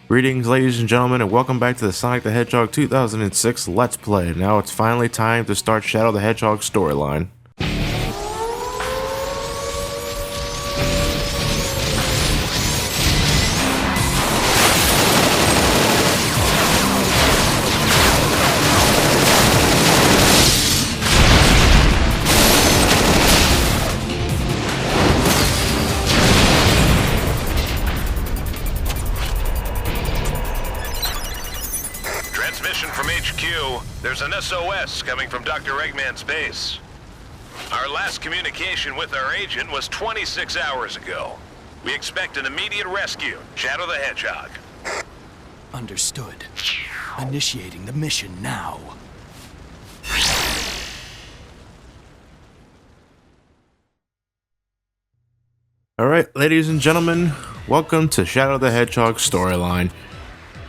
Greetings, ladies and gentlemen, and welcome back to the Sonic the Hedgehog 2006 Let's Play. Now it's finally time to start Shadow the Hedgehog storyline. Transmission from HQ. There's an SOS coming from Dr. Eggman's base. Our last communication with our agent was 26 hours ago. We expect an immediate rescue. Shadow the Hedgehog. Understood. Initiating the mission now. Alright, ladies and gentlemen, welcome to Shadow the Hedgehog storyline.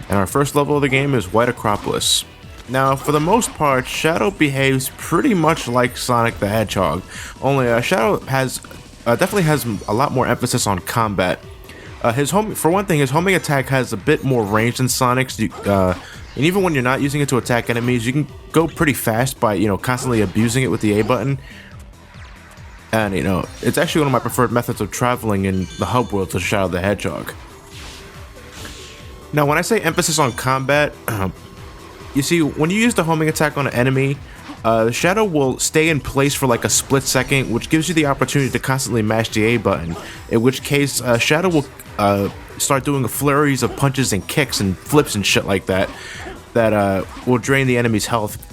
And our first level of the game is White Acropolis. Now, for the most part, Shadow behaves pretty much like Sonic the Hedgehog, only Shadow definitely has a lot more emphasis on combat. For one thing, his homing attack has a bit more range than Sonic's, and even when you're not using it to attack enemies, you can go pretty fast by, constantly abusing it with the A button. And, it's actually one of my preferred methods of traveling in the hub world to Shadow the Hedgehog. Now, when I say emphasis on combat, you see, when you use the homing attack on an enemy, Shadow will stay in place for like a split second, which gives you the opportunity to constantly mash the A button, in which case Shadow will start doing flurries of punches and kicks and flips and shit like that, will drain the enemy's health,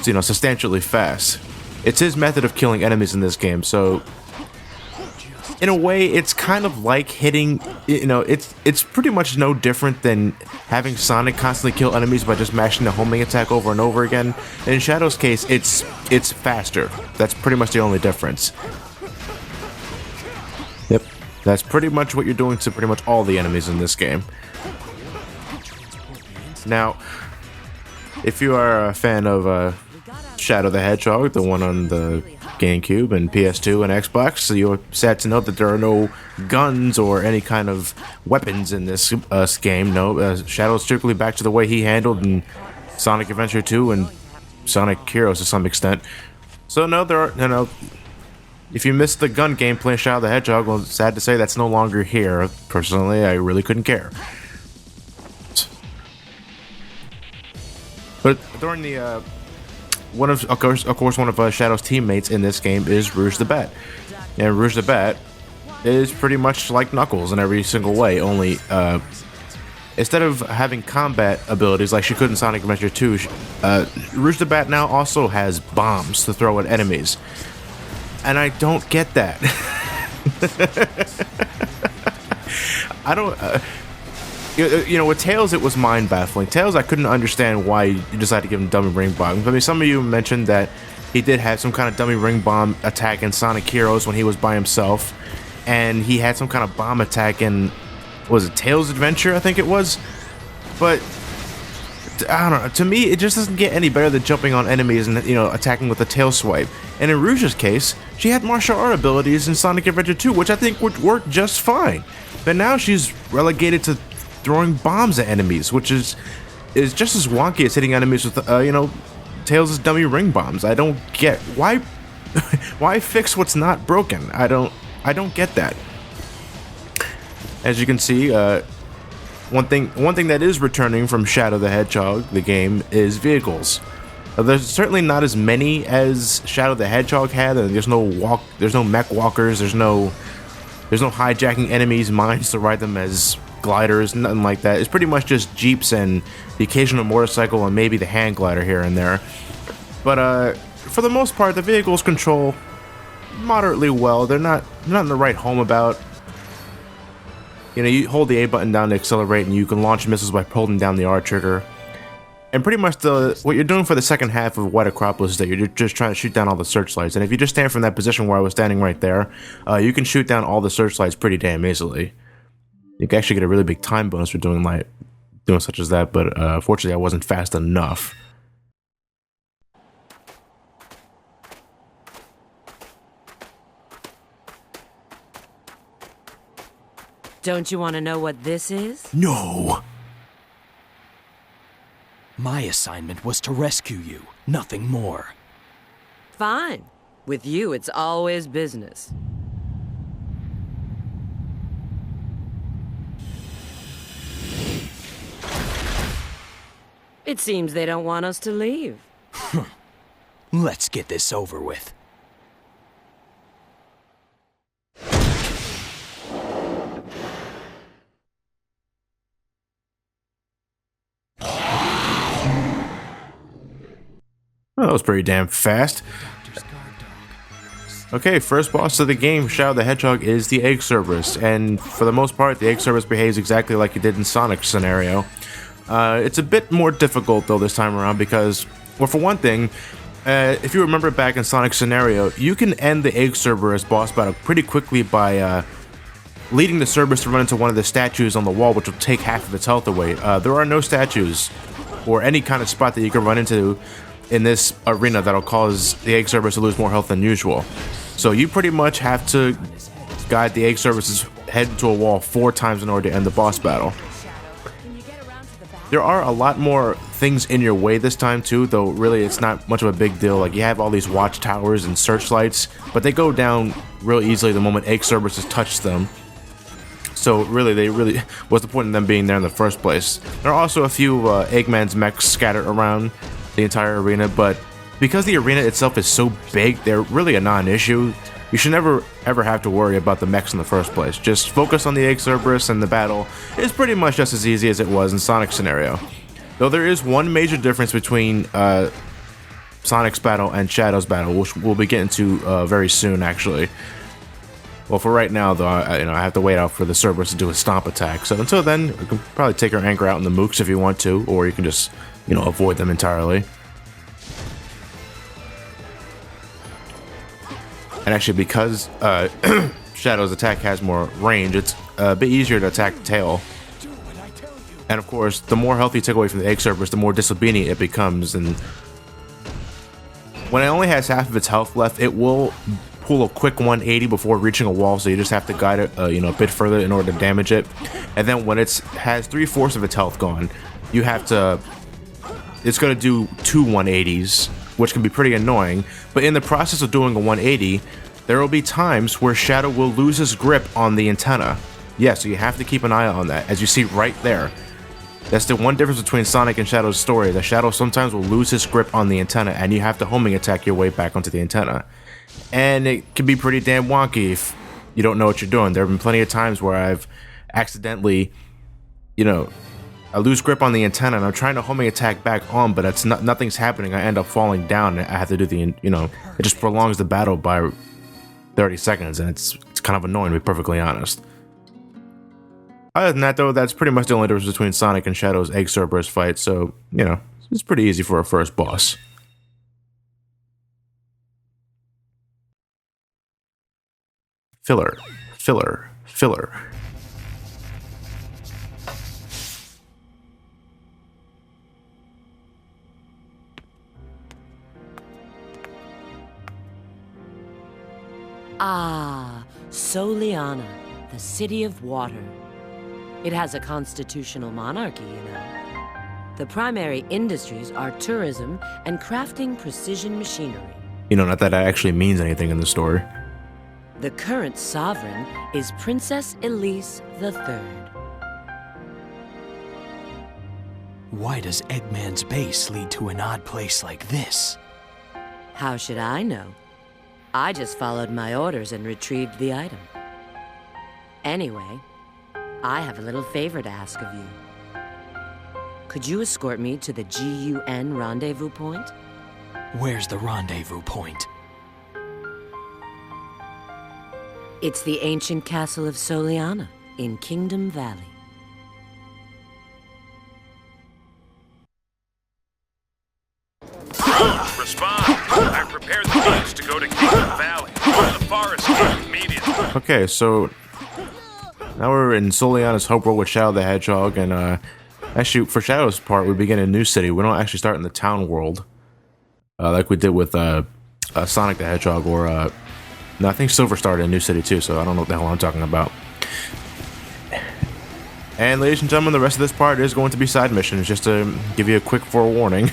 substantially fast. It's his method of killing enemies in this game, so in a way, it's kind of like hitting, it's pretty much no different than having Sonic constantly kill enemies by just mashing the homing attack over and over again. In Shadow's case, it's faster. That's pretty much the only difference. Yep, that's pretty much what you're doing to pretty much all the enemies in this game. Now, if you are a fan of Shadow the Hedgehog, the one on the GameCube and PS2 and Xbox, so you're sad to note that there are no guns or any kind of weapons in this game. No, Shadow's strictly back to the way he handled in Sonic Adventure 2 and Sonic Heroes to some extent. So no, there are, if you missed the gun gameplay in Shadow the Hedgehog, well, sad to say that's no longer here. Personally, I really couldn't care. But during the of course, one of Shadow's teammates in this game is Rouge the Bat. And Rouge the Bat is pretty much like Knuckles in every single way, only instead of having combat abilities like she could in Sonic Adventure 2, Rouge the Bat now also has bombs to throw at enemies. And I don't get that. I don't... with Tails, it was mind-baffling. Tails, I couldn't understand why you decided to give him dummy ring bombs. I mean, some of you mentioned that he did have some kind of dummy ring bomb attack in Sonic Heroes when he was by himself, and he had some kind of bomb attack in, was it Tails Adventure, I think it was? But, I don't know, to me, it just doesn't get any better than jumping on enemies and, attacking with a tail swipe. And in Rouge's case, she had martial art abilities in Sonic Adventure 2, which I think would work just fine. But now she's relegated to throwing bombs at enemies, which is just as wonky as hitting enemies with, Tails' dummy ring bombs. I don't get why. Why fix what's not broken? I don't get that. As you can see, one thing that is returning from Shadow the Hedgehog, the game, is vehicles. There's certainly not as many as Shadow the Hedgehog had. And there's no mech walkers. There's no hijacking enemies' mines to ride them as gliders, nothing like that. It's pretty much just jeeps and the occasional motorcycle and maybe the hand glider here and there. But for the most part, the vehicles control moderately well. They're not in the right home about. You hold the A button down to accelerate, and you can launch missiles by holding down the R trigger. And pretty much what you're doing for the second half of White Acropolis is that you're just trying to shoot down all the searchlights. And if you just stand from that position where I was standing right there, you can shoot down all the searchlights pretty damn easily. You can actually get a really big time bonus for doing such as that, but unfortunately I wasn't fast enough. Don't you want to know what this is? No! My assignment was to rescue you, nothing more. Fine. With you, it's always business. It seems they don't want us to leave. Let's get this over with. Well, that was pretty damn fast. Okay, first boss of the game, Shadow the Hedgehog, is the Egg Cerberus, and for the most part, the Egg Cerberus behaves exactly like it did in Sonic's scenario. It's a bit more difficult, though, this time around, because, well, for one thing, if you remember back in Sonic's scenario, you can end the Egg Cerberus boss battle pretty quickly by leading the Cerberus to run into one of the statues on the wall, which will take half of its health away. There are no statues or any kind of spot that you can run into in this arena that'll cause the Egg Cerberus to lose more health than usual. So you pretty much have to guide the Egg Cerberus's head to a wall 4 times in order to end the boss battle. There are a lot more things in your way this time too, though really it's not much of a big deal. Like, you have all these watchtowers and searchlights, but they go down real easily the moment Egg Cerberus touch them. So really, what's the point in them being there in the first place? There are also a few Eggman's mechs scattered around the entire arena, but because the arena itself is so big, they're really a non-issue. You should never ever have to worry about the mechs in the first place. Just focus on the Egg Cerberus, and the battle is pretty much just as easy as it was in Sonic's scenario. Though there is one major difference between Sonic's battle and Shadow's battle, which we'll be getting to very soon, actually. Well, for right now, though, I have to wait out for the Cerberus to do a stomp attack. So until then, you can probably take your anger out in the mooks if you want to, or you can just, avoid them entirely. And actually, because Shadow's attack has more range, it's a bit easier to attack the tail. And of course, the more health you take away from the Egg Cerberus, the more disobedient it becomes. And when it only has half of its health left, it will pull a quick 180 before reaching a wall, so you just have to guide it a bit further in order to damage it. And then when it has 3/4 of its health gone, you have to... It's going to do 2 180s, which can be pretty annoying, but in the process of doing a 180, there will be times where Shadow will lose his grip on the antenna. Yeah, so you have to keep an eye on that, as you see right there. That's the one difference between Sonic and Shadow's story, that Shadow sometimes will lose his grip on the antenna, and you have to homing attack your way back onto the antenna. And it can be pretty damn wonky if you don't know what you're doing. There have been plenty of times where I've accidentally, I lose grip on the antenna and I'm trying to homing attack back on, but it's nothing's happening. I end up falling down and I have to do it just prolongs the battle by 30 seconds, and it's kind of annoying, to be perfectly honest. Other than that, though, that's pretty much the only difference between Sonic and Shadow's Egg Cerberus fight, so, it's pretty easy for a first boss. Filler. Ah, Lianas, the city of water. It has a constitutional monarchy, The primary industries are tourism and crafting precision machinery. Not that actually means anything in the story. The current sovereign is Princess Elise III. Why does Eggman's base lead to an odd place like this? How should I know? I just followed my orders and retrieved the item. Anyway, I have a little favor to ask of you. Could you escort me to the GUN rendezvous point? Where's the rendezvous point? It's the ancient castle of Lianas in Kingdom Valley. Respond. I've prepared the means to go to Kingdom Valley. The forest immediately. Okay, so now we're in Lianas Hope World with Shadow the Hedgehog, and actually for Shadow's part, we begin in New City. We don't actually start in the town world, like we did with Sonic the Hedgehog, or no, I think Silver started in New City too. So I don't know what the hell I'm talking about. And ladies and gentlemen, the rest of this part is going to be side missions, just to give you a quick forewarning.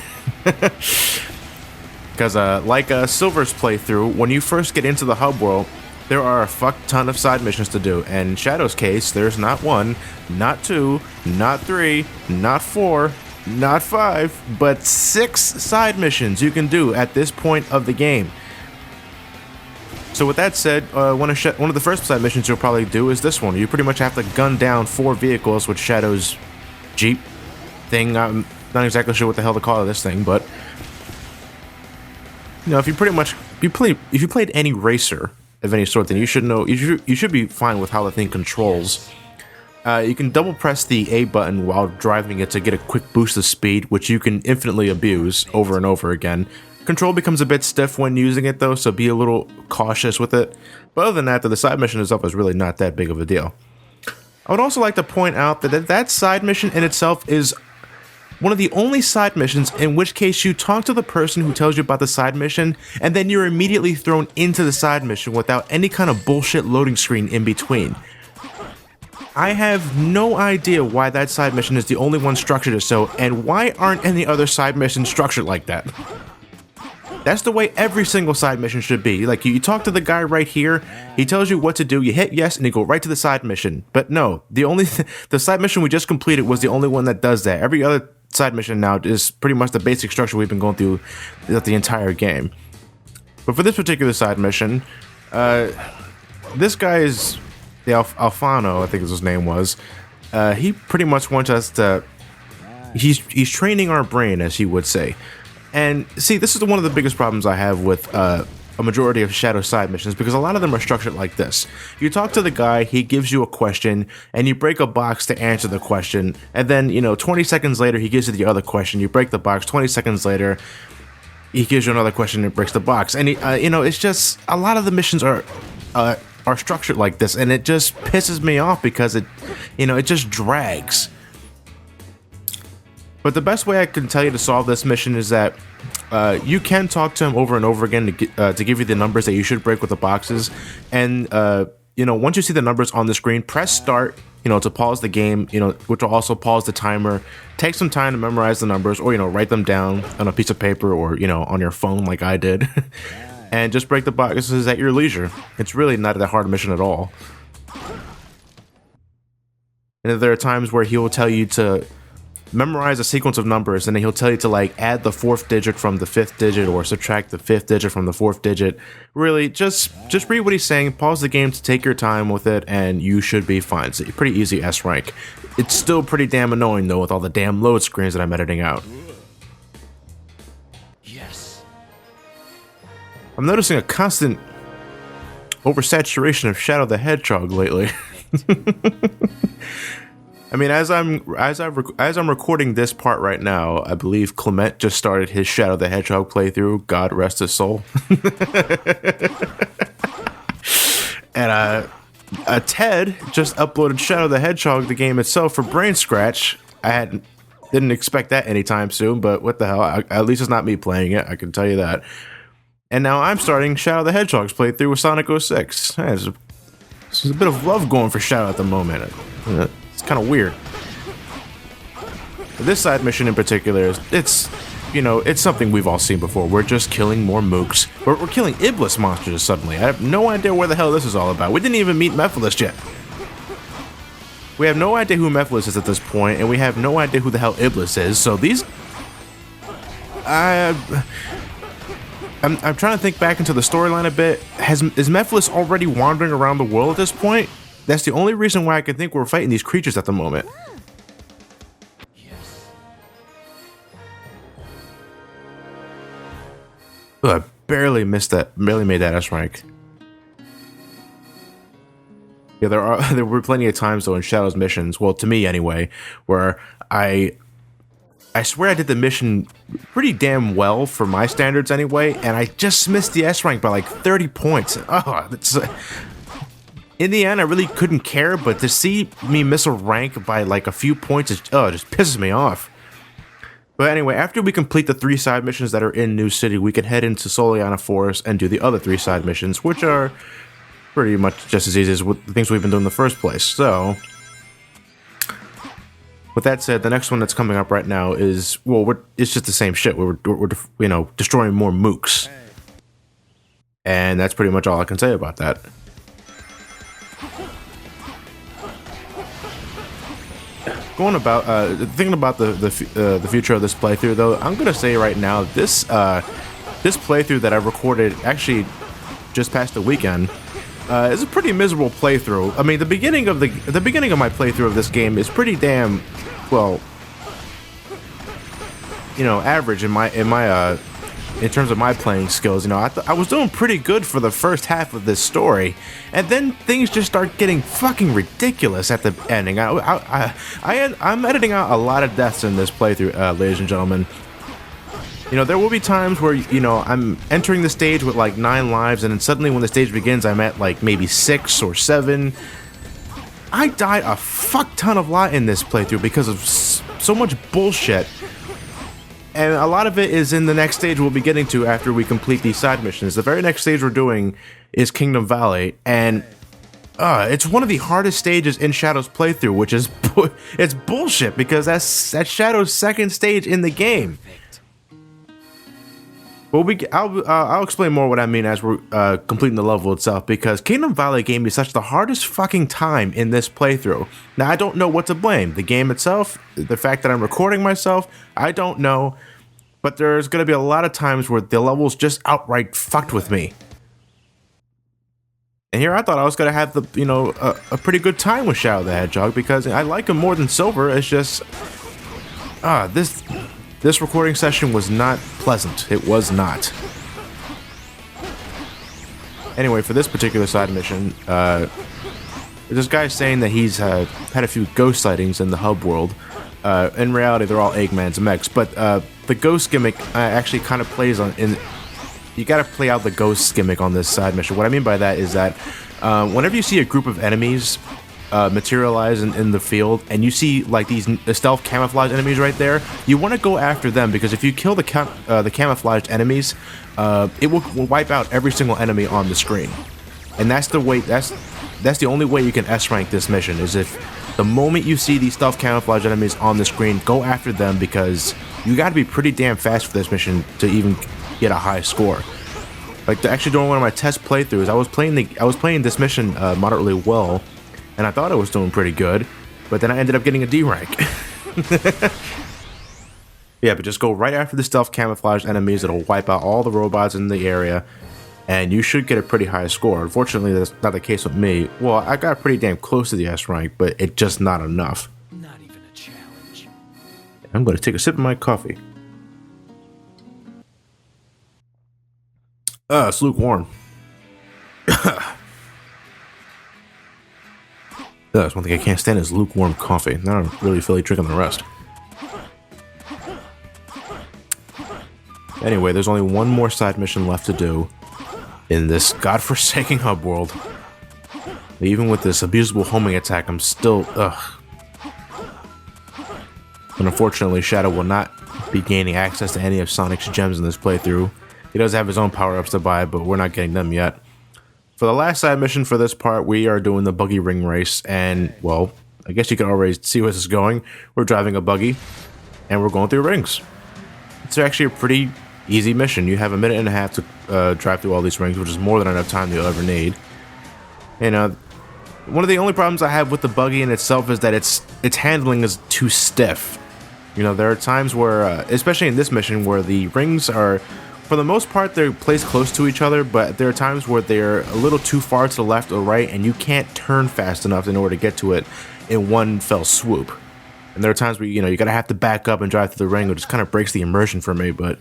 Because like Silver's playthrough, when you first get into the hub world, there are a fuck ton of side missions to do. And in Shadow's case, there's not 1, not 2, not 3, not 4, not 5, but 6 side missions you can do at this point of the game. So with that said, one of the first side missions you'll probably do is this one. You pretty much have to gun down 4 vehicles with Shadow's Jeep thing. I'm not exactly sure what the hell to call this thing, but you know, if you played any racer of any sort, then you should know you should be fine with how the thing controls. You can double press the A button while driving it to get a quick boost of speed, which you can infinitely abuse over and over again. Control becomes a bit stiff when using it though, so be a little cautious with it. But other than that, the side mission itself is really not that big of a deal. I would also like to point out that side mission in itself is one of the only side missions in which case you talk to the person who tells you about the side mission, and then you're immediately thrown into the side mission without any kind of bullshit loading screen in between. I have no idea why that side mission is the only one structured as so, and why aren't any other side missions structured like that? That's the way every single side mission should be. Like, you talk to the guy right here, he tells you what to do, you hit yes, and you go right to the side mission. But no, the side mission we just completed was the only one that does that. Every other side mission now is pretty much the basic structure we've been going through the entire game. But for this particular side mission, this guy is the Alfano, I think his name was. He pretty much wants us to. He's training our brain, as he would say. And see, this is one of the biggest problems I have with a majority of Shadow side missions, because a lot of them are structured like this. You talk to the guy, he gives you a question, and you break a box to answer the question, and then, 20 seconds later, he gives you the other question, you break the box, 20 seconds later, he gives you another question and breaks the box. And, it's just, a lot of the missions are structured like this, and it just pisses me off because it just drags. But the best way I can tell you to solve this mission is that you can talk to him over and over again to give you the numbers that you should break with the boxes. And, once you see the numbers on the screen, press start, to pause the game, which will also pause the timer. Take some time to memorize the numbers or, write them down on a piece of paper or, on your phone like I did. And just break the boxes at your leisure. It's really not that hard a mission at all. And there are times where he will tell you to memorize a sequence of numbers, and then he'll tell you to add the 4th digit from the 5th digit or subtract the 5th digit from the 4th digit. Really, just read what he's saying, pause the game to take your time with it, and you should be fine. It's a pretty easy S rank. It's still pretty damn annoying though with all the damn load screens that I'm editing out. Yes. I'm noticing a constant oversaturation of Shadow the Hedgehog lately. I mean, as I'm recording this part right now, I believe Clement just started his Shadow the Hedgehog playthrough. God rest his soul. And Ted just uploaded Shadow the Hedgehog, the game itself, for Brain Scratch. Didn't expect that anytime soon, but what the hell? At least it's not me playing it, I can tell you that. And now I'm starting Shadow the Hedgehog's playthrough with Sonic 06. There's a bit of love going for Shadow at the moment. It's kind of weird. This side mission in particular, it's something we've all seen before. We're just killing more mooks. We're killing Iblis monsters suddenly. I have no idea where the hell this is all about. We didn't even meet Mephiles yet. We have no idea who Mephiles is at this point, and we have no idea who the hell Iblis is. So these... I'm trying to think back into the storyline a bit. Is Mephiles already wandering around the world at this point? That's the only reason why I can think we're fighting these creatures at the moment. Yes. Ugh, I barely made that S rank. Yeah, there were plenty of times though in Shadow's missions, well, to me anyway, where I swear I did the mission pretty damn well for my standards anyway, and I just missed the S rank by like 30 points. Oh, that's... in the end, I really couldn't care, but to see me miss a rank by like a few points, it just pisses me off. But anyway, after we complete the 3 side missions that are in New City, we can head into Soliana Forest and do the other 3 side missions, which are pretty much just as easy as the things we've been doing in the first place. So, With that said, the next one that's coming up right now is, well, it's just the same shit. We're you know, destroying more mooks. And that's pretty much all I can say about that. Going about, thinking about the future of this playthrough, though, I'm gonna say right now, this playthrough that I recorded actually just past the weekend is a pretty miserable playthrough. I mean, the beginning of my playthrough of this game is pretty damn, well, you know, average in terms of my playing skills. You know, I was doing pretty good for the first half of this story, and then things just start getting fucking ridiculous at the ending. I'm editing out a lot of deaths in this playthrough, ladies and gentlemen. You know, there will be times where, you know, I'm entering the stage with like 9 lives, and then suddenly when the stage begins, I'm at like maybe 6 or 7. I died a fuck ton of lot in this playthrough because of so much bullshit. And a lot of it is in the next stage we'll be getting to after we complete these side missions. The very next stage we're doing is Kingdom Valley, and it's one of the hardest stages in Shadow's playthrough, which is it's bullshit because that's Shadow's second stage in the game. Well, I'll explain more what I mean as we're completing the level itself, because Kingdom Valley gave me such the hardest fucking time in this playthrough. Now, I don't know what to blame. The game itself, the fact that I'm recording myself, I don't know. But there's going to be a lot of times where the levels just outright fucked with me. And here I thought I was going to have a pretty good time with Shadow the Hedgehog, because I like him more than Silver. It's just, this recording session was not pleasant. It was not. Anyway, for this particular side mission, this guy's saying that he's had a few ghost sightings in the hub world. In reality, they're all Eggman's mechs, but the ghost gimmick actually kind of plays on. You got to play out the ghost gimmick on this side mission. What I mean by that is that whenever you see a group of enemies materialize in the field, and you see like these stealth camouflage enemies right there, you want to go after them, because if you kill the camouflaged enemies, it will wipe out every single enemy on the screen. And that's the way. That's the only way you can S rank this mission, is if the moment you see these stealth camouflage enemies on the screen, go after them, because you got to be pretty damn fast for this mission to even get a high score. Like, actually doing one of my test playthroughs, I was playing this mission moderately well, and I thought I was doing pretty good, but then I ended up getting a D rank. Yeah, but just go right after the stealth camouflage enemies. It'll wipe out all the robots in the area, and you should get a pretty high score. Unfortunately, that's not the case with me. Well, I got pretty damn close to the S rank, but it's just not enough. Not even a challenge. I'm going to take a sip of my coffee. It's lukewarm. That's one thing I can't stand is lukewarm coffee. Now I'm really feeling drinking the rest. Anyway, there's only one more side mission left to do in this godforsaken hub world. Even with this abusable homing attack, I'm still, And unfortunately, Shadow will not be gaining access to any of Sonic's gems in this playthrough. He does have his own power-ups to buy, but we're not getting them yet. For the last side mission for this part, we are doing the buggy ring race, and, well, I guess you can already see where this is going. We're driving a buggy, and we're going through rings. It's actually a pretty easy mission. You have a minute and a half to drive through all these rings, which is more than enough time you'll ever need. And one of the only problems I have with the buggy in itself is that its handling is too stiff. You know, there are times where, especially in this mission, where the rings are, for the most part, they're placed close to each other, but there are times where they're a little too far to the left or right, and you can't turn fast enough in order to get to it in one fell swoop. And there are times where, you know, you gotta have to back up and drive through the ring, which just kind of breaks the immersion for me, but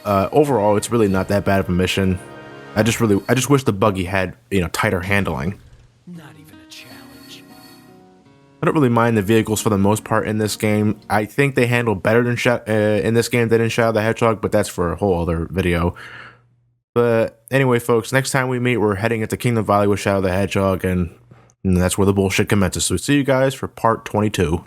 overall, it's really not that bad of a mission. I just wish the buggy had, you know, tighter handling. Not even a challenge. I don't really mind the vehicles for the most part in this game. I think they handle better than in this game than in Shadow the Hedgehog, but that's for a whole other video. But anyway, folks, next time we meet, we're heading into Kingdom Valley with Shadow the Hedgehog, and that's where the bullshit commences. So see you guys for part 22.